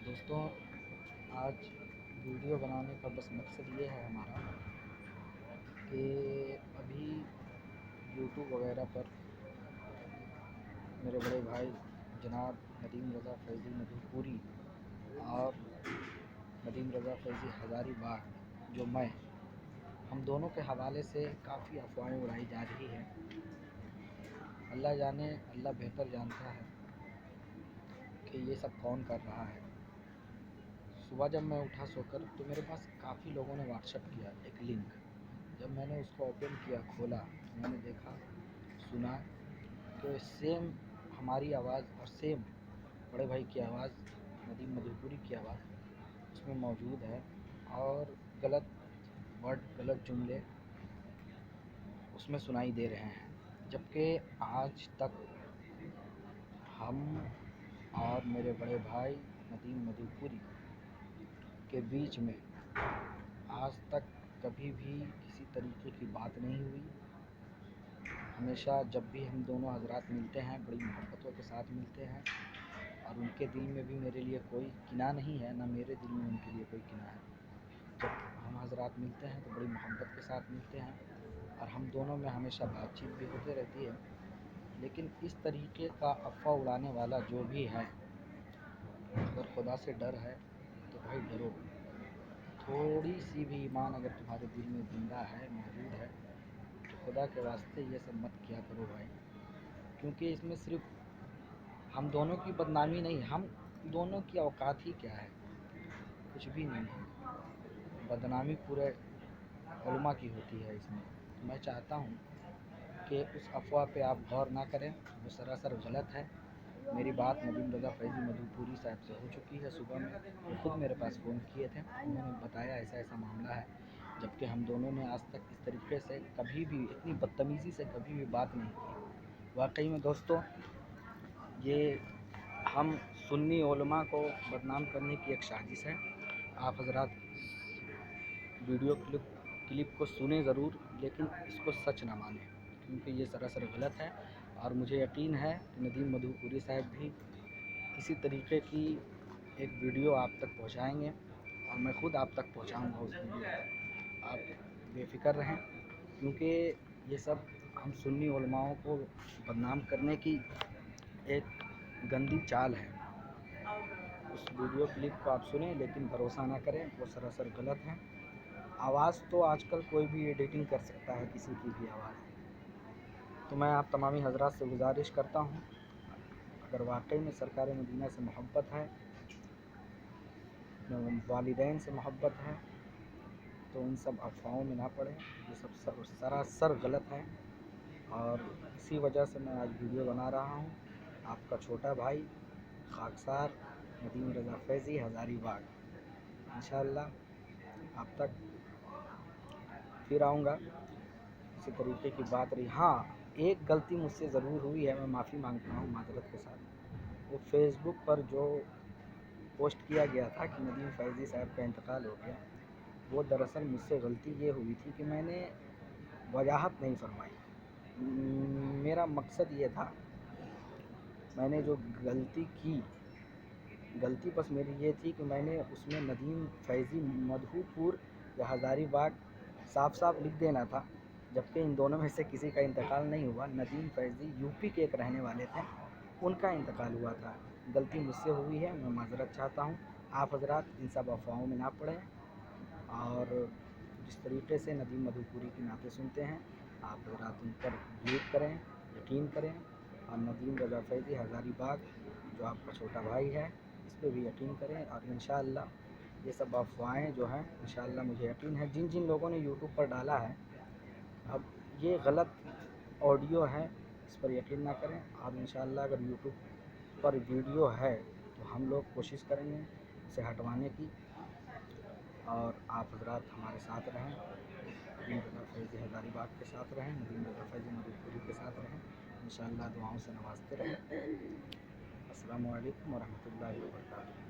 دوستوں، آج ویڈیو بنانے کا بس مقصد یہ ہے ہمارا کہ ابھی یوٹیوب وغیرہ پر میرے بڑے بھائی جناب ندیم رضا فیضی مدھو پوری اور ندیم رضا فیضی ہزاری باغ جو میں ہم دونوں کے حوالے سے کافی افواہیں اڑائی جا رہی ہے۔ اللہ جانے، اللہ بہتر جانتا ہے کہ یہ سب کون کر رہا ہے۔ صبح جب میں اٹھا سو کر تو میرے پاس کافی لوگوں نے واٹس ایپ کیا ایک لنک۔ جب میں نے اس کو اوپن کیا، کھولا، تو میں نے دیکھا، سنا کہ سیم ہماری آواز اور سیم بڑے بھائی کی آواز، ندیم مدھو پوری کی آواز اس میں موجود ہے، اور غلط ورڈ، غلط جملے اس میں سنائی دے رہے ہیں۔ جبکہ آج تک ہم اور میرے بڑے بھائی ندیم مدھو پوری کے بیچ میں آج تک کبھی بھی کسی طریقے کی بات نہیں ہوئی۔ ہمیشہ جب بھی ہم دونوں حضرات ملتے ہیں بڑی محبتوں کے ساتھ ملتے ہیں، اور ان کے دل میں بھی میرے لیے کوئی کناہ نہیں ہے، نہ میرے دل میں ان کے لیے کوئی کناہ ہے۔ جب ہم حضرات ملتے ہیں تو بڑی محبت کے ساتھ ملتے ہیں، اور ہم دونوں میں ہمیشہ بات چیت بھی ہوتے رہتی ہے۔ لیکن اس طریقے کا افواہ اڑانے والا جو بھی ہے، اگر خدا سے ڈر ہے تو بھائی ڈرو۔ تھوڑی سی بھی ایمان اگر تمہارے دل میں زندہ ہے، موجود ہے، تو خدا کے واسطے یہ سب مت کیا کرو بھائی، کیونکہ اس میں صرف ہم دونوں کی بدنامی نہیں، ہم دونوں کی اوقات ہی کیا ہے، کچھ بھی نہیں ہے۔ بدنامی پورے علماء کی ہوتی ہے اس میں۔ میں چاہتا ہوں کہ اس افواہ پہ آپ غور نہ کریں، وہ سراسر غلط ہے۔ میری بات ندیم رضا فیضی مدھو پوری صاحب سے ہو چکی ہے صبح میں، وہ خود میرے پاس فون کیے تھے، انہوں نے بتایا ایسا ایسا معاملہ ہے، جبکہ ہم دونوں نے آج تک اس طریقے سے کبھی بھی، اتنی بدتمیزی سے کبھی بھی بات نہیں کی۔ واقعی میں دوستوں، یہ ہم سنی علماء کو بدنام کرنے کی ایک سازش ہے۔ آپ حضرات ویڈیو کلپ کو سنیں ضرور، لیکن اس کو سچ نہ مانیں، کیونکہ یہ سراسر غلط ہے۔ اور مجھے یقین ہے کہ ندیم مدھو پوری صاحب بھی اسی طریقے کی ایک ویڈیو آپ تک پہنچائیں گے، اور میں خود آپ تک پہنچاؤں گا اس ویڈیو کو۔ آپ بے فکر رہیں، کیونکہ یہ سب ہم سنی علماؤں کو بدنام کرنے کی ایک گندی چال ہے۔ اس ویڈیو کلپ کو آپ سنیں، لیکن بھروسہ نہ کریں، وہ سراسر غلط ہے۔ آواز تو آج کل کوئی بھی ایڈیٹنگ کر سکتا ہے، کسی کی بھی آواز۔ تو میں آپ تمامی حضرات سے گزارش کرتا ہوں، اگر واقعی میں سرکار مدینہ سے محبت ہے، والدین سے محبت ہے، تو ان سب افواہوں میں نہ پڑیں، یہ سب سراسر غلط ہے۔ اور اسی وجہ سے میں آج ویڈیو بنا رہا ہوں۔ آپ کا چھوٹا بھائی خاکسار ندیم رضا فیضی ہزاری باغ، انشاءاللہ آپ تک پھر آؤں گا۔ اسی طریقے کی بات رہی، ہاں ایک غلطی مجھ سے ضرور ہوئی ہے، میں معافی مانگتا ہوں معذرت کے ساتھ۔ وہ فیس بک پر جو پوسٹ کیا گیا تھا کہ ندیم فیضی صاحب کا انتقال ہو گیا، وہ دراصل مجھ سے غلطی یہ ہوئی تھی کہ میں نے وضاحت نہیں فرمائی۔ میرا مقصد یہ تھا، میں نے جو غلطی کی، غلطی بس میری یہ تھی کہ میں نے اس میں ندیم فیضی مدھو پور یا ہزاری باغ صاف صاف لکھ دینا تھا، جبکہ ان دونوں میں سے کسی کا انتقال نہیں ہوا۔ ندیم فیضی یوپی کے ایک رہنے والے تھے، ان کا انتقال ہوا تھا۔ غلطی مجھ سے ہوئی ہے، میں معذرت چاہتا ہوں۔ آپ حضرات ان سب افواہوں میں نہ پڑیں، اور جس طریقے سے ندیم مدھو پوری کی نعتیں سنتے ہیں، آپ حضرات ان پر بلیو کریں، یقین کریں، اور ندیم رضا فیضی ہزاری باغ جو آپ کا چھوٹا بھائی ہے، اس پہ بھی یقین کریں۔ اور انشاءاللہ یہ سب افواہیں جو ہیں، انشاءاللہ مجھے یقین ہے جن جن لوگوں نے یوٹیوب پر ڈالا ہے، اب یہ غلط آڈیو ہے، اس پر یقین نہ کریں۔ اور انشاءاللہ اگر یوٹیوب پر ویڈیو ہے تو ہم لوگ کوشش کریں گے اسے ہٹوانے کی، اور آپ حضرات ہمارے ساتھ رہیں، ندیم رضا فیضی ہزاری باغ کے ساتھ رہیں، ندیم رضا فیضی مدھو پوری کے ساتھ رہیں، انشاءاللہ دعاؤں سے نوازتے رہیں۔ السلام علیکم ورحمۃ اللہ وبرکاتہ۔